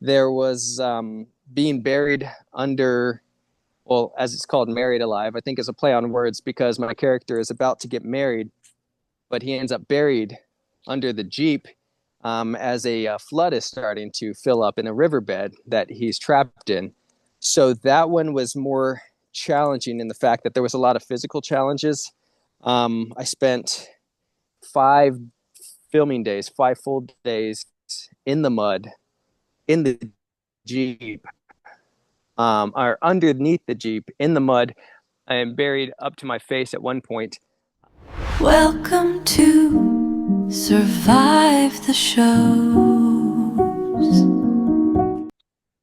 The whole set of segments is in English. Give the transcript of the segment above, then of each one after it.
there was being buried under, well, as it's called, married alive. I think is a play on words because my character is about to get married, but he ends up buried under the Jeep as a flood is starting to fill up in a riverbed that he's trapped in. So that one was more challenging in the fact that there was a lot of physical challenges. I spent 5 filming days, 5 full days in the mud, in the Jeep, or underneath the Jeep, in the mud. I am buried up to my face at one point. Welcome to Survive the Shows.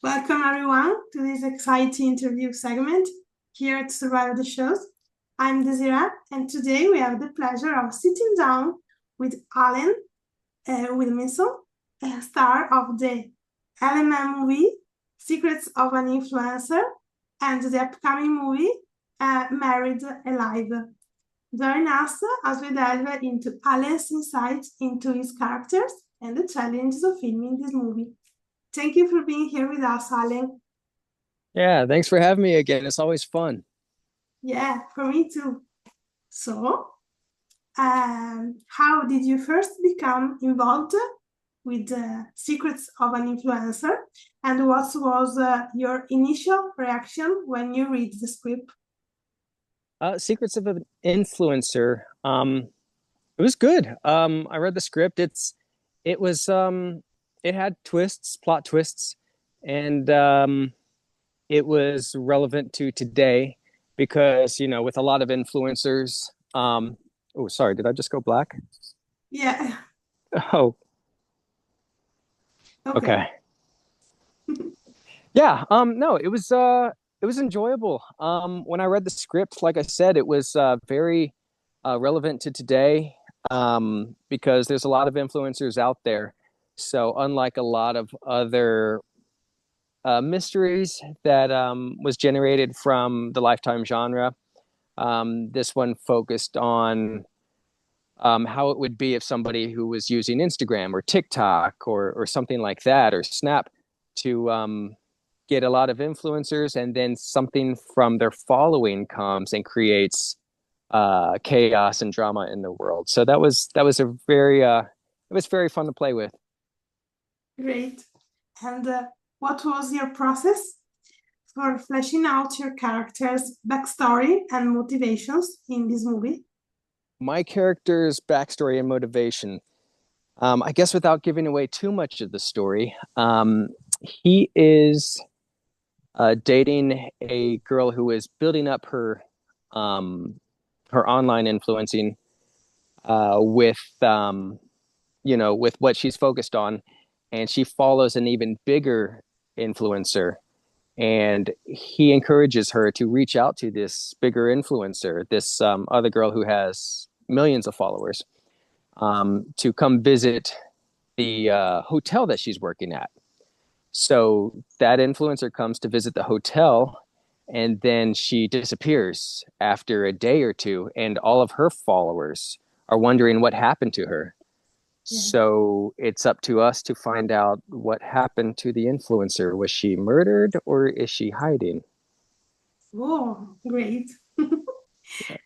Welcome everyone to this exciting interview segment here at Survive the Shows. I'm Desira, and today we have the pleasure of sitting down with Alllen Williamson, a star of the LMM movie Secrets of an Influencer and the upcoming movie Married Alive. Join us as we delve into Allen's insights into his characters and the challenges of filming this movie. Thank you for being here with us, Alllen. Yeah, thanks for having me again. It's always fun. Yeah, for me too. So, how did you first become involved with the Secrets of an Influencer, and what was your initial reaction when you read the script? Secrets of an Influencer. It was good. I read the script. It was it had twists, plot twists, and it was relevant to today because, you know, with a lot of influencers. Oh, sorry, did I just go black? Yeah. Oh, okay. Yeah. No, it was enjoyable. When I read the script, like I said, it was very relevant to today because there's a lot of influencers out there. So unlike a lot of other mysteries that was generated from the Lifetime genre, this one focused on how it would be if somebody who was using Instagram or TikTok or something like that, or Snap, to get a lot of influencers, and then something from their following comes and creates chaos and drama in the world. So that was a very it was very fun to play with. Great. And what was your process for fleshing out your character's backstory and motivations in this movie? My character's backstory and motivation, I guess without giving away too much of the story, he is dating a girl who is building up her online influencing with with what she's focused on, and she follows an even bigger influencer, and he encourages her to reach out to this bigger influencer, this other girl who has millions of followers, to come visit the hotel that she's working at. So that influencer comes to visit the hotel, and then she disappears after a day or two, and all of her followers are wondering what happened to her. Yeah. So it's up to us to find out what happened to the influencer. Was she murdered, or is she hiding? Oh, great.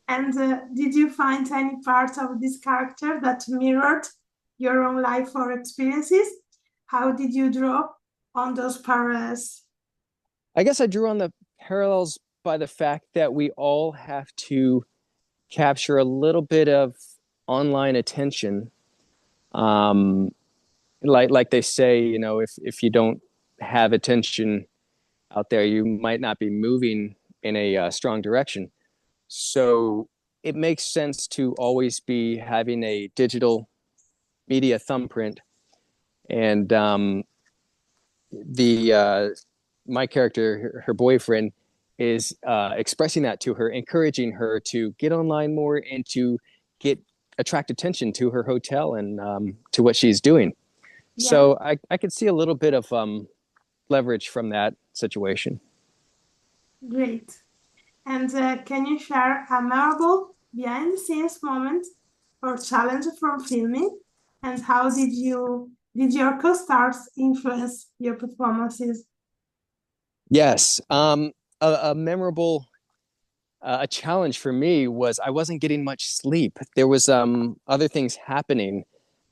And did you find any part of this character that mirrored your own life or experiences? How did you draw on those parallels? I guess I drew on the parallels by the fact that we all have to capture a little bit of online attention. Like they say, you know, if you don't have attention out there, you might not be moving in a strong direction. So it makes sense to always be having a digital media thumbprint. And my character, her boyfriend, is expressing that to her, encouraging her to get online more and to attract attention to her hotel and to what she's doing. Yeah. So I could see a little bit of leverage from that situation. Great. And can you share a memorable behind-the-scenes moment or challenge from filming? And how did you Did your co-stars influence your performances? Yes. A memorable a challenge for me was I wasn't getting much sleep. There was other things happening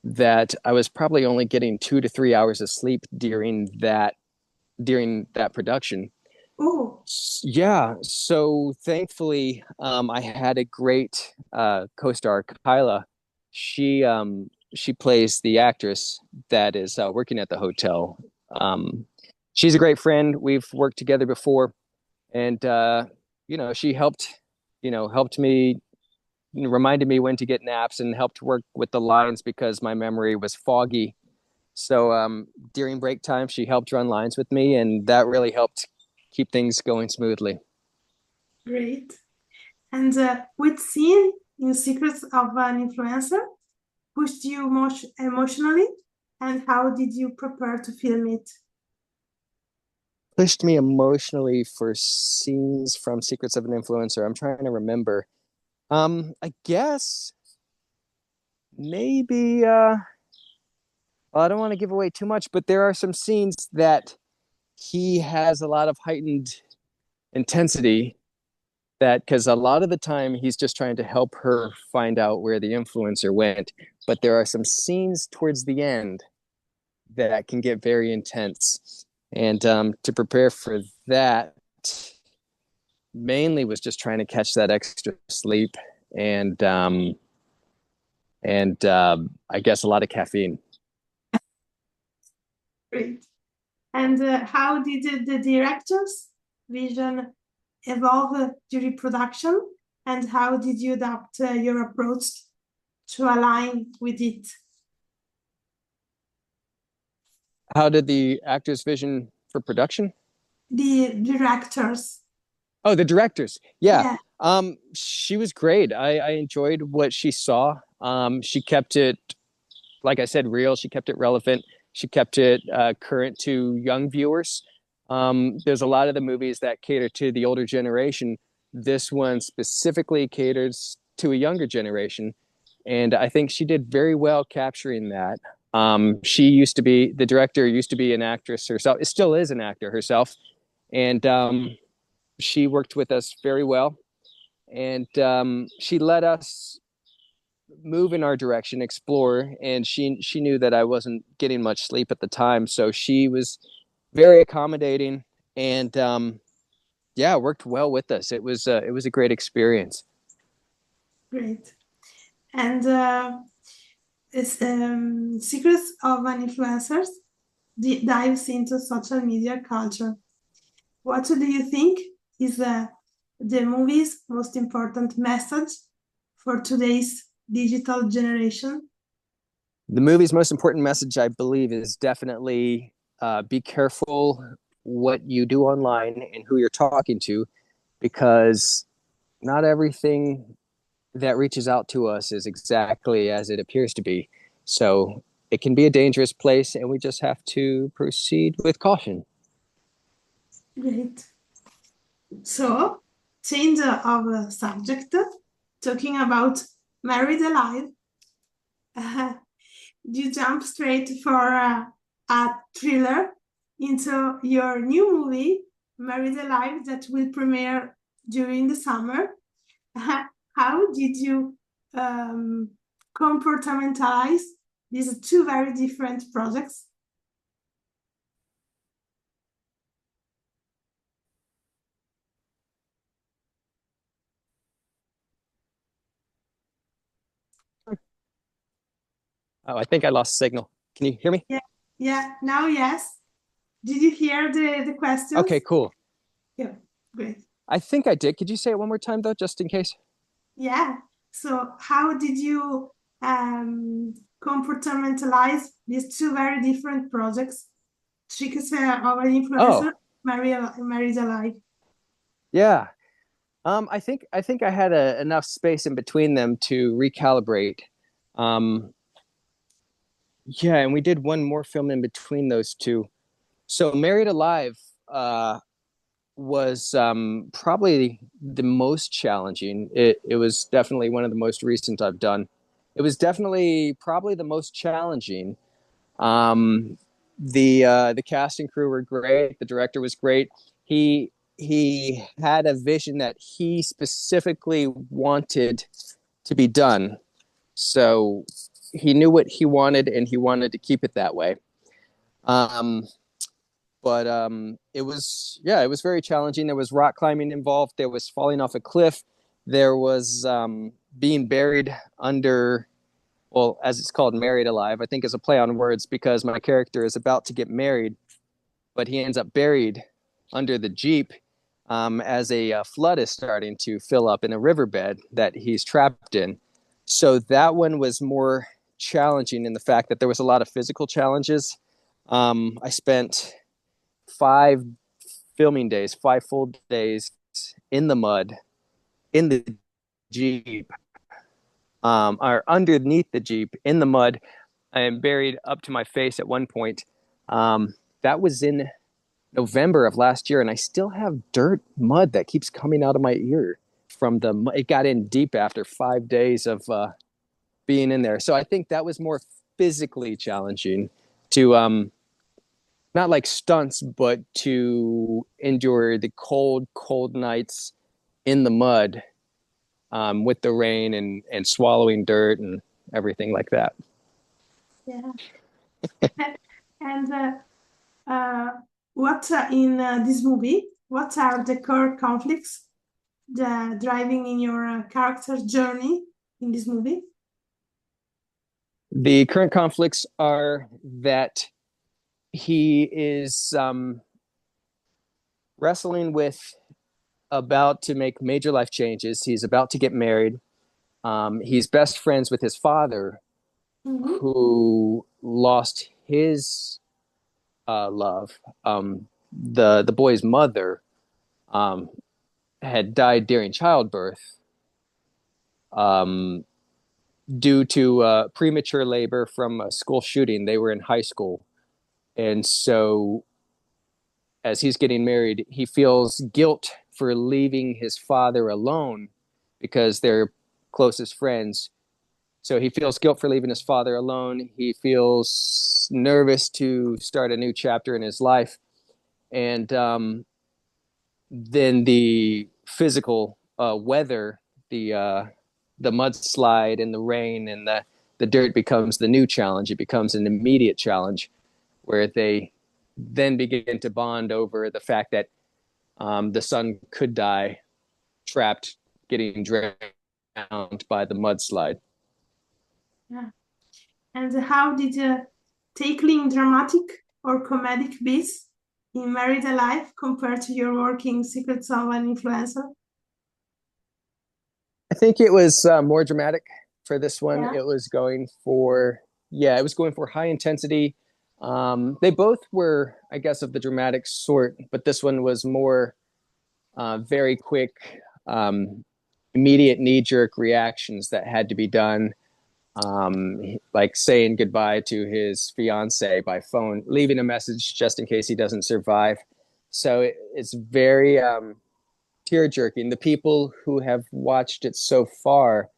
that I was probably only getting 2 to 3 hours of sleep during that production. Oh, Yeah, so thankfully, I had a great co-star, Kyla. She plays the actress that is working at the hotel. Um, she's a great friend. We've worked together before, and she helped me, reminded me when to get naps, and helped work with the lines because my memory was foggy. So during break time, she helped run lines with me, and that really helped keep things going smoothly. great. And which scene in Secrets of an Influencer pushed you most emotionally, and how did you prepare to film it? Pushed me emotionally for scenes from Secrets of an Influencer. I'm trying to remember. I guess maybe well, I don't want to give away too much, but there are some scenes that he has a lot of heightened intensity, that because a lot of the time he's just trying to help her find out where the influencer went, but there are some scenes towards the end that can get very intense. And to prepare for that, mainly was just trying to catch that extra sleep and I guess a lot of caffeine. Great. And how did the director's vision evolve during production, and how did you adapt your approach to align with it? How did the actor's vision for production? The directors, Oh, the directors. Yeah. yeah, She was great. I enjoyed what she saw. She kept it, like I said, real. She kept it relevant. She kept it current to young viewers. There's a lot of the movies that cater to the older generation. This one specifically caters to a younger generation. And I think she did very well capturing that. The director used to be an actress herself. It still is an actor herself. And she worked with us very well. And she let us move in our direction, explore, and she knew that I wasn't getting much sleep at the time, so she was very accommodating and yeah, worked well with us. It was a great experience. great. And Secrets of an Influencers dives into social media culture. What do you think is the movie's most important message for today's digital generation? The movie's most important message, I believe, is definitely be careful what you do online and who you're talking to, because not everything that reaches out to us is exactly as it appears to be. So it can be a dangerous place, and we just have to proceed with caution. Great. So, change of subject, talking about Married Alive. You jump straight for a thriller into your new movie, Married Alive, that will premiere during the summer. How did you um, compartmentalize these two very different projects? Oh, I think I lost signal. Can you hear me? Yeah, yeah. Now, yes. Did you hear the questions? Okay, cool. Yeah, great. I think I did. Could you say it one more time though, just in case? Yeah. So, how did you compartmentalize these two very different projects? Secrets of an Influencer, Oh, Married Alive. yeah. I think I had enough space in between them to recalibrate. Um, yeah, and we did one more film in between those two. So Married Alive was probably the most challenging. It was definitely one of the most recent I've done. It was definitely probably the most challenging. Um, the cast and crew were great. The director was great. He had a vision that he specifically wanted to be done. So he knew what he wanted, and he wanted to keep it that way. Um, but it was, yeah, it was very challenging. There was rock climbing involved. There was falling off a cliff. There was being buried under, well, as it's called, married alive. I think is a play on words because my character is about to get married, but he ends up buried under the Jeep as a flood is starting to fill up in a riverbed that he's trapped in. So that one was more challenging in the fact that there was a lot of physical challenges. I spent 5 filming days, 5 full days in the mud, in the Jeep, or underneath the Jeep in the mud. I am buried up to my face at one point. That was in November of last year, and I still have dirt mud that keeps coming out of my ear from it got in deep after 5 days of being in there. So I think that was more physically challenging to not like stunts, but to endure the cold nights in the mud with the rain and swallowing dirt and everything like that. Yeah. And what in this movie? What are the core conflicts driving in your character's journey in this movie? The current conflicts are that he is wrestling with about to make major life changes. He's about to get married. He's best friends with his father, Mm-hmm. who lost his love. The boy's mother um, had died during childbirth um, due to premature labor from a school shooting. They were in high school, and so as he's getting married, he feels guilt for leaving his father alone because they're closest friends. So he feels guilt for leaving his father alone. He feels nervous to start a new chapter in his life. And then the physical weather, the mudslide and the rain and the dirt becomes the new challenge. It becomes an immediate challenge where they then begin to bond over the fact that the son could die trapped, getting drowned by the mudslide. Yeah. And how did tackling dramatic or comedic beats in Married Alive compare to your work in Secrets of an Influencer? I think it was more dramatic for this one. Yeah. It was going for, yeah, it was going for high intensity. They both were, I guess, of the dramatic sort, but this one was more very quick, immediate knee jerk reactions that had to be done. Like saying goodbye to his fiance by phone, leaving a message just in case he doesn't survive. So it's very tear jerking. The people who have watched it so far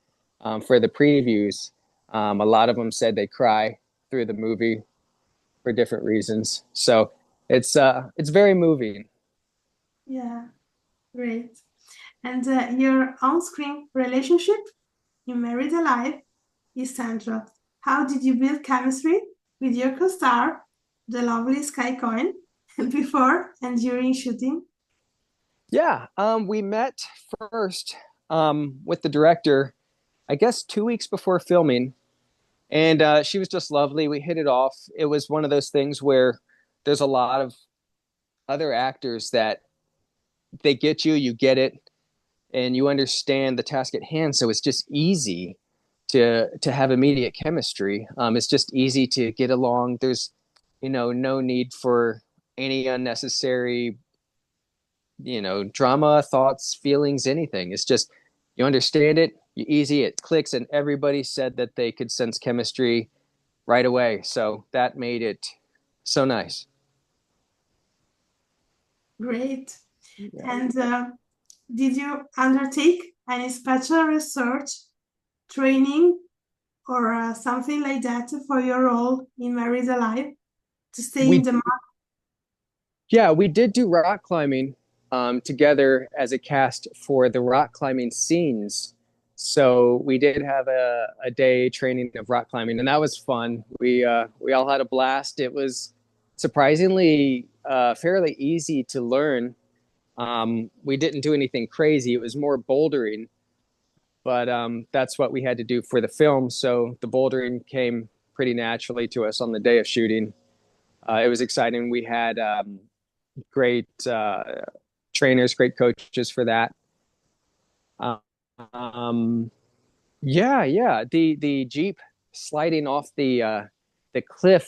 for the previews, a lot of them said they cry through the movie for different reasons. So it's very moving. Yeah, great. And your on-screen relationship in Married Alive is central. How did you build chemistry with your co-star, the lovely Sky Coyne, before and during shooting? Yeah, we met first with the director, I guess 2 weeks before filming, and she was just lovely. We hit it off. It was one of those things where there's a lot of other actors that they get you, you get it, and you understand the task at hand. So it's just easy to have immediate chemistry. It's just easy to get along. There's no need for any unnecessary drama, thoughts, feelings, anything. It's just you understand it, you easy, it clicks, and everybody said that they could sense chemistry right away. So that made it so nice. Great. Yeah. And did you undertake any special research training or something like that for your role in Married Alive to stay in We the mark? Yeah, we did do rock climbing together as a cast for the rock climbing scenes. So we did have a day training of rock climbing, and that was fun. We all had a blast. It was surprisingly fairly easy to learn. We didn't do anything crazy. It was more bouldering, but that's what we had to do for the film. So the bouldering came pretty naturally to us on the day of shooting. It was exciting. We had great trainers, great coaches for that. Um, yeah. The Jeep sliding off the cliff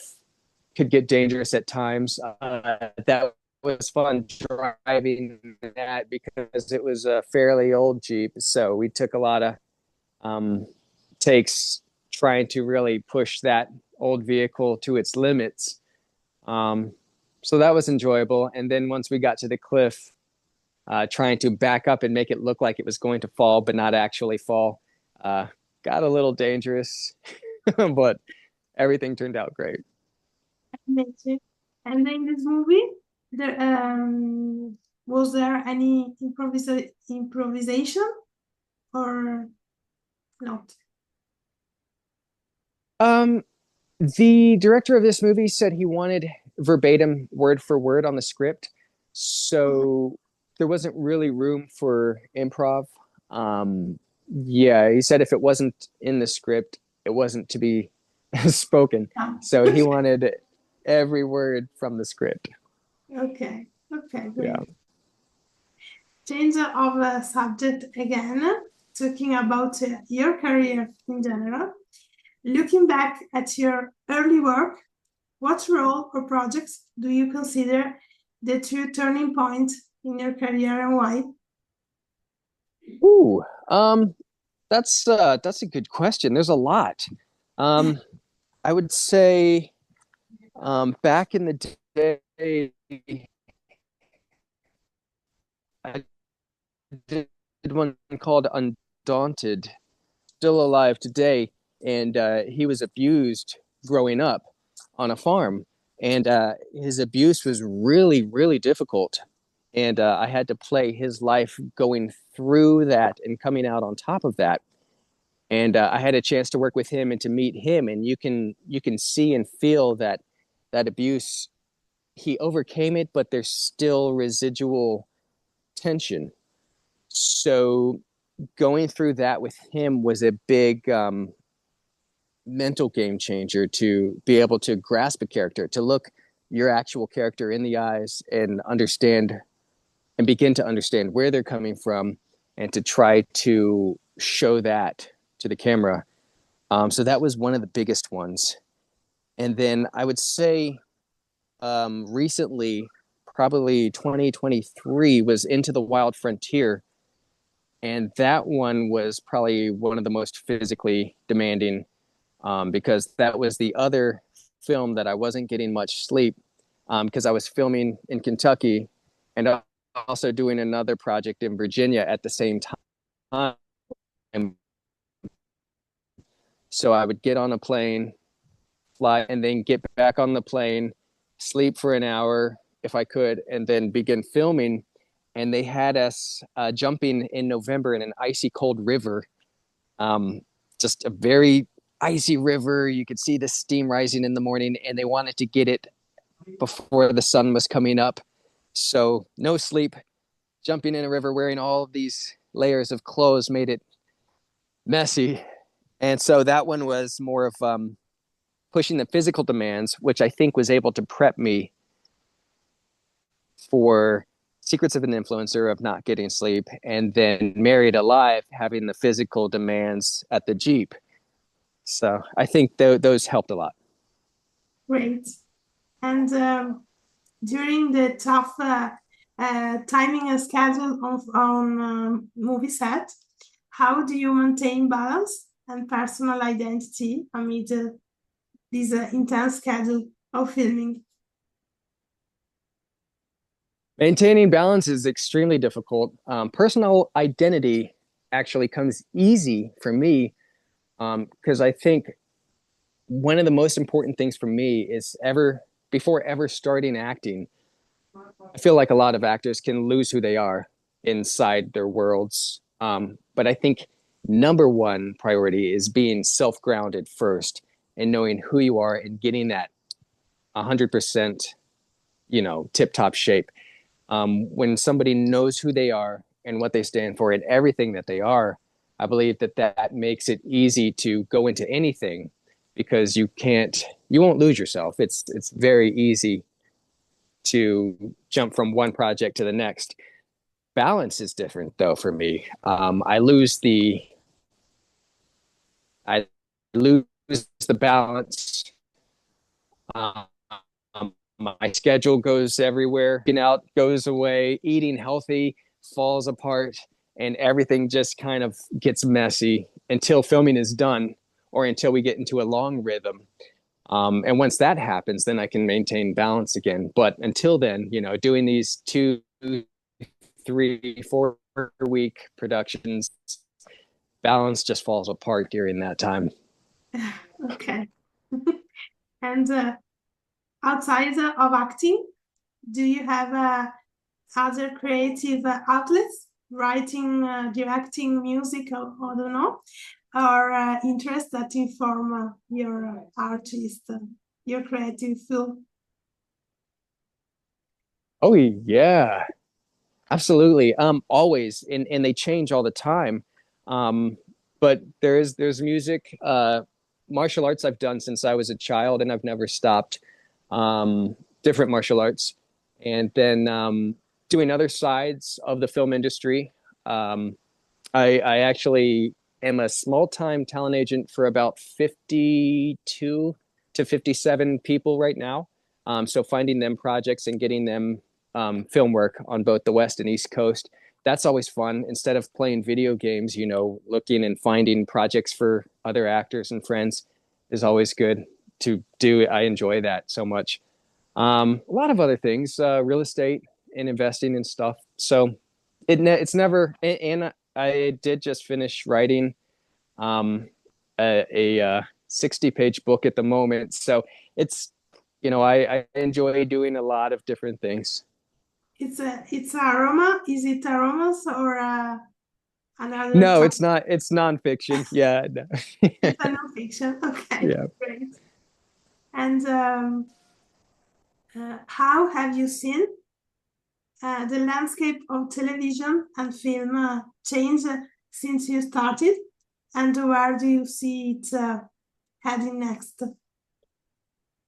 could get dangerous at times. That was fun driving that because it was a fairly old Jeep, so we took a lot of takes trying to really push that old vehicle to its limits. Um, so that was enjoyable. And then once we got to the cliff, trying to back up and make it look like it was going to fall, but not actually fall, uh, got a little dangerous, but everything turned out great. Amazing. And in this movie, there was there any improvisation or not? Um, the director of this movie said he wanted verbatim, word for word on the script, so there wasn't really room for improv. Yeah, he said if it wasn't in the script, it wasn't to be spoken. Yeah. So he wanted every word from the script. Okay. Okay, Yeah. great. Change of subject again, talking about your career in general. Looking back at your early work, what role or projects do you consider the true turning point in your career and why? Ooh, that's a good question. There's a lot. Um, I would say back in the day, I did one called Undaunted, still alive today, and he was abused growing up on a farm, and his abuse was really, really difficult. And I had to play his life going through that and coming out on top of that. And I had a chance to work with him and to meet him, and you can see and feel that that abuse. He overcame it, but there's still residual tension. So going through that with him was a big mental game changer to be able to grasp a character, to look your actual character in the eyes and understand and begin to understand where they're coming from and to try to show that to the camera. So that was one of the biggest ones. And then I would say recently, probably 2023, was Into the Wild Frontier. And that one was probably one of the most physically demanding because that was the other film that I wasn't getting much sleep because I was filming in Kentucky and also doing another project in Virginia at the same time. So I would get on a plane, fly, and then get back on the plane, sleep for an hour if I could, and then begin filming. And they had us jumping in November in an icy cold river, um, just a very icy river. You could see the steam rising in the morning, and they wanted to get it before the sun was coming up. So no sleep, jumping in a river, wearing all of these layers of clothes made it messy. And so that one was more of pushing the physical demands, which I think was able to prep me for Secrets of an Influencer, of not getting sleep, and then Married Alive, having the physical demands at the Jeep. So I think those helped a lot. Great. And during the tough timing and schedule on movie set, how do you maintain balance and personal identity amid this intense schedule of filming? Maintaining balance is extremely difficult. Personal identity actually comes easy for me Because I think one of the most important things for me is ever before ever starting acting, I feel like a lot of actors can lose who they are inside their worlds. But I think number one priority is being self grounded first and knowing who you are and getting that 100%, tip top shape. When somebody knows who they are and what they stand for and everything that they are, I believe that that makes it easy to go into anything because you won't lose yourself. It's very easy to jump from one project to the next. Balance is different though for me. I lose the balance. Um, my schedule goes everywhere. Getting out goes away. Eating healthy falls apart, and everything just kind of gets messy until filming is done or until we get into a long rhythm. And once that happens, then I can maintain balance again. But until then, doing these 2, 3, 4 week productions, balance just falls apart during that time. Okay. And outside of acting, do you have other creative outlets, writing, directing, music, or I don't know, or interests that inform your artist, your creative field? Oh yeah, absolutely. Always, and they change all the time. Um, but there's music, martial arts I've done since I was a child, and I've never stopped. Different martial arts, and then doing other sides of the film industry. Um, I actually am a small time talent agent for about 52 to 57 people right now. So finding them projects and getting them film work on both the West and East Coast. That's always fun. Instead of playing video games, looking and finding projects for other actors and friends is always good to do. I enjoy that so much. A lot of other things, real estate and investing and stuff. So it's never, and I did just finish writing um, a 60-page book at the moment. So it's, I enjoy doing a lot of different things. It's a romance. Is it a romance or another No, type? it's not. It's nonfiction. Yeah. No. It's a nonfiction. Okay, Yeah. great. And how have you seen the landscape of television and film change since you started? And where do you see it heading next?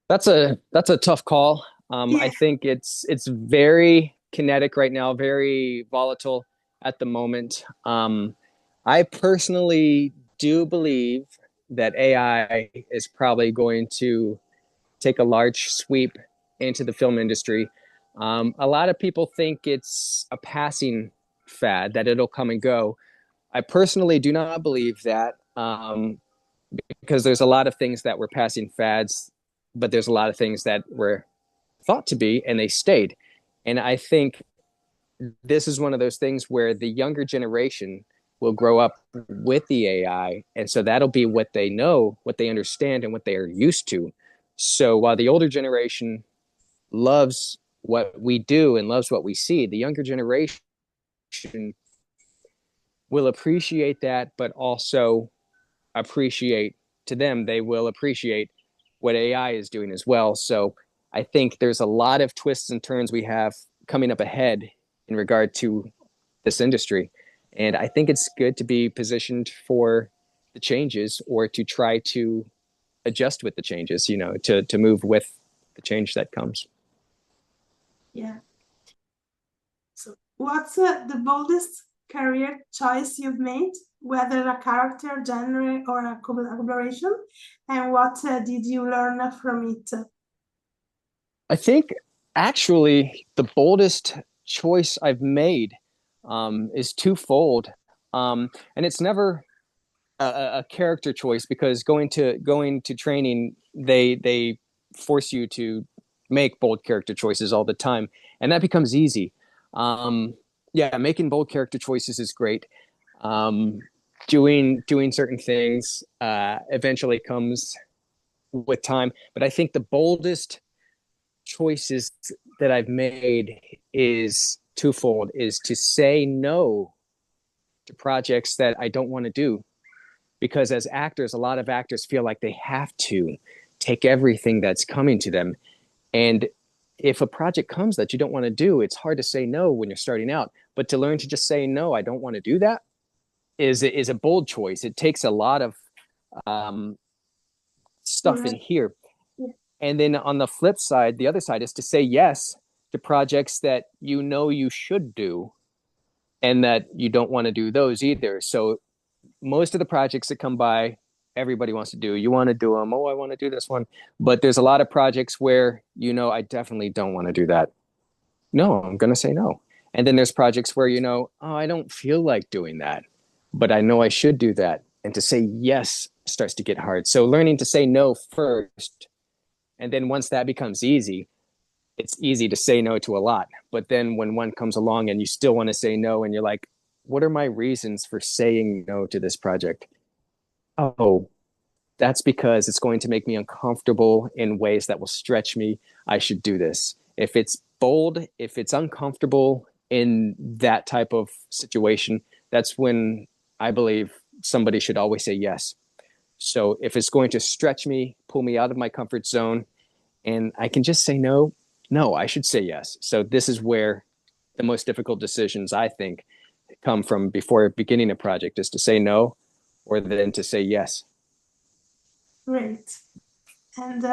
That's a tough call. Yeah, I think it's very kinetic right now, very volatile at the moment. I personally do believe that AI is probably going to take a large sweep into the film industry. A lot of people think it's a passing fad, that it'll come and go. I personally do not believe that because there's a lot of things that were passing fads, but there's a lot of things that were thought to be and they stayed. And I think this is one of those things where the younger generation will grow up with the AI. And so that'll be what they know, what they understand, and what they are used to. So while the older generation loves what we do and loves what we see, the younger generation will appreciate that, but also appreciate to them, they will appreciate what AI is doing as well. So I think there's a lot of twists and turns we have coming up ahead in regard to this industry. And I think it's good to be positioned for the changes or to try to adjust with the changes, to move with the change that comes. yeah. So, what's the boldest career choice you've made, whether a character, genre, or a collaboration? And what did you learn from it? I think actually the boldest choice I've made is twofold. And it's never a character choice because going to training, they force you to make bold character choices all the time, and that becomes easy. Yeah, making bold character choices is great. Um, doing certain things eventually comes with time. But I think the boldest choices that I've made is twofold: is to say no to projects that I don't want to do. Because as actors, a lot of actors feel like they have to take everything that's coming to them. And if a project comes that you don't want to do, it's hard to say no when you're starting out. But to learn to just say no, I don't want to do that is a bold choice. It takes a lot of um, stuff in Right. here. Yeah. And then on the flip side, the other side is to say yes to projects that you know you should do and that you don't want to do those either. So most of the projects that come by, everybody wants to do. You want to do them. Oh, I want to do this one. But there's a lot of projects where, I definitely don't want to do that. No, I'm going to say no. And then there's projects where, oh, I don't feel like doing that, but I know I should do that. And to say yes starts to get hard. So learning to say no first. And then once that becomes easy, it's easy to say no to a lot. But then when one comes along and you still want to say no, and you're like, what are my reasons for saying no to this project? Oh, that's because it's going to make me uncomfortable in ways that will stretch me. I should do this. If it's bold, if it's uncomfortable in that type of situation, that's when I believe somebody should always say yes. So if it's going to stretch me, pull me out of my comfort zone, and I can just say no, no, I should say yes. So this is where the most difficult decisions, I think, come from before beginning a project, is to say no or then to say yes. Great. And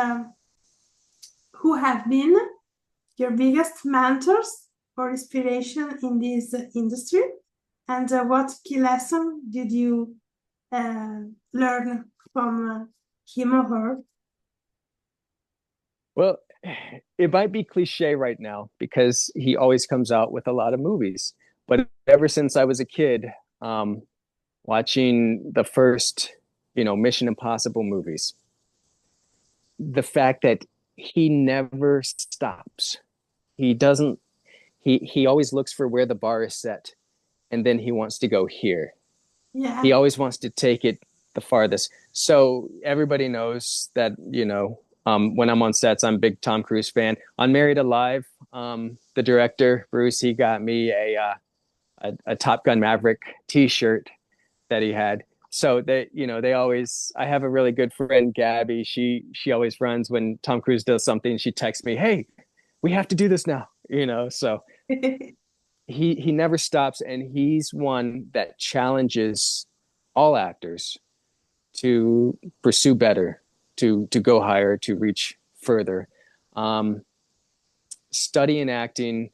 who have been your biggest mentors or inspiration in this industry? And what key lesson did you learn from him or her? Well, it might be cliche right now because he always comes out with a lot of movies. But ever since I was a kid, um, watching the first, Mission Impossible movies, the fact that he never stops. He doesn't. He always looks for where the bar is set, and then he wants to go here. He Yeah. always wants to take it the farthest. So everybody knows that, when I'm on sets, I'm a big Tom Cruise fan. On Married Alive, the director, Bruce, he got me a Top Gun Maverick t-shirt that he had. So they always, I have a really good friend, Gabby. She always runs when Tom Cruise does something. She texts me, "Hey, we have to do this now." So he never stops, and he's one that challenges all actors to pursue better, to go higher, to reach further. Um, Studying acting,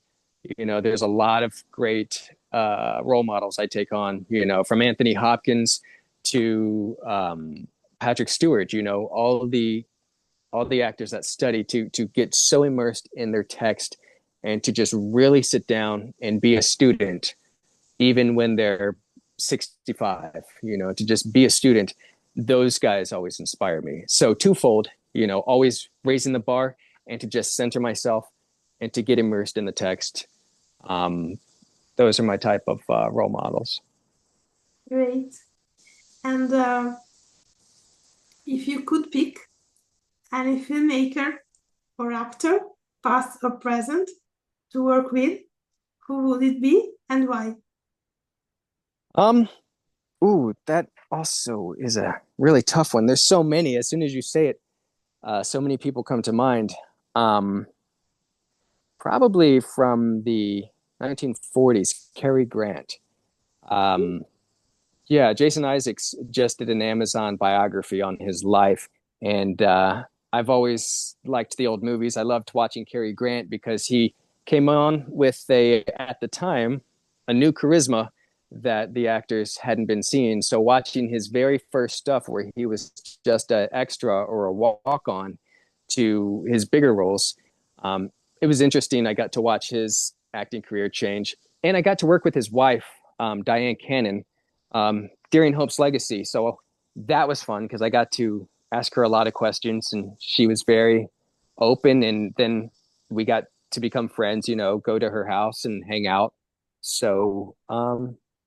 there's a lot of great role models I take on. From Anthony Hopkins to Patrick Stewart. All the actors that study to get so immersed in their text and to just really sit down and be a student, even when they're 65, to just be a student. Those guys always inspire me. So twofold, always raising the bar and to just center myself and to get immersed in the text. Um, those are my type of role models. Great. And if you could pick any filmmaker or actor, past or present, to work with, who would it be and why? Um, that also is a really tough one. There's so many. As soon as you say it, so many people come to mind. Um, Probably from the 1940s, Cary Grant. Um, yeah, Jason Isaacs just did an Amazon biography on his life, and I've always liked the old movies. I loved watching Cary Grant because he came on with at the time, a new charisma that the actors hadn't been seeing. So watching his very first stuff, where he was just an extra or a walk on, to his bigger roles, it was interesting. I got to watch his acting career change, and I got to work with his wife, Diane Cannon, during Hope's Legacy. So that was fun because I got to ask her a lot of questions, and she was very open. And then we got to become friends, go to her house and hang out. So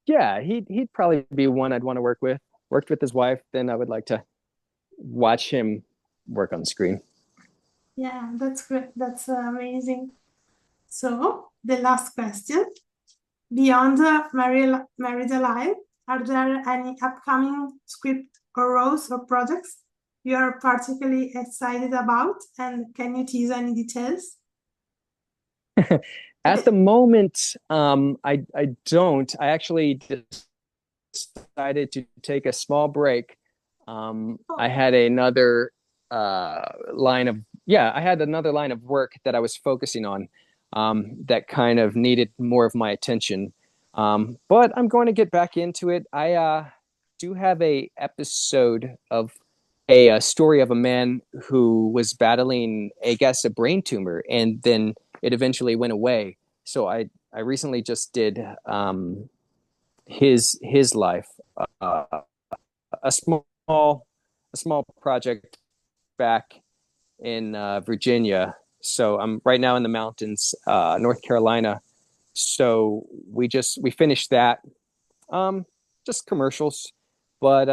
Yeah, he'd probably be one I'd want to work with. Worked with his wife, then I would like to watch him work on the screen. Yeah, that's great. That's amazing. So, the last question. Beyond Married Alive, are there any upcoming script or roles or projects you are particularly excited about? And can you tease any details? At the moment, I don't. I actually decided to take a small break. I Oh, had another line of I had another line of work that I was focusing on that kind of needed more of my attention. But I'm going to get back into it. I do have a episode of a story of a man who was battling, I guess, a brain tumor, and then it eventually went away. So I recently just did his life, uh, a small project back in Virginia. So I'm right now in the mountains, North Carolina. So we finished that. Um, just commercials, but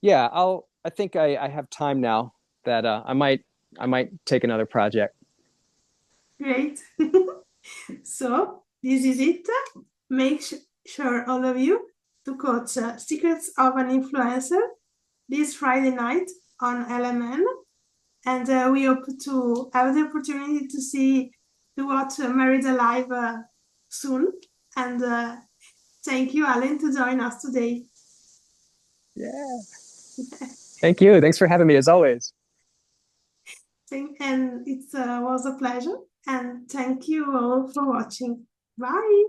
yeah, I think I have time now that I might take another project. great. So, this is it. Make sure all of you to catch Secrets of an Influencer this Friday night on LMN. And we hope to have the opportunity to watch Married Alive soon. And thank you, Alan, to join us today. Yeah. Thank you. Thanks for having me as always. And it was a pleasure. And thank you all for watching. Bye.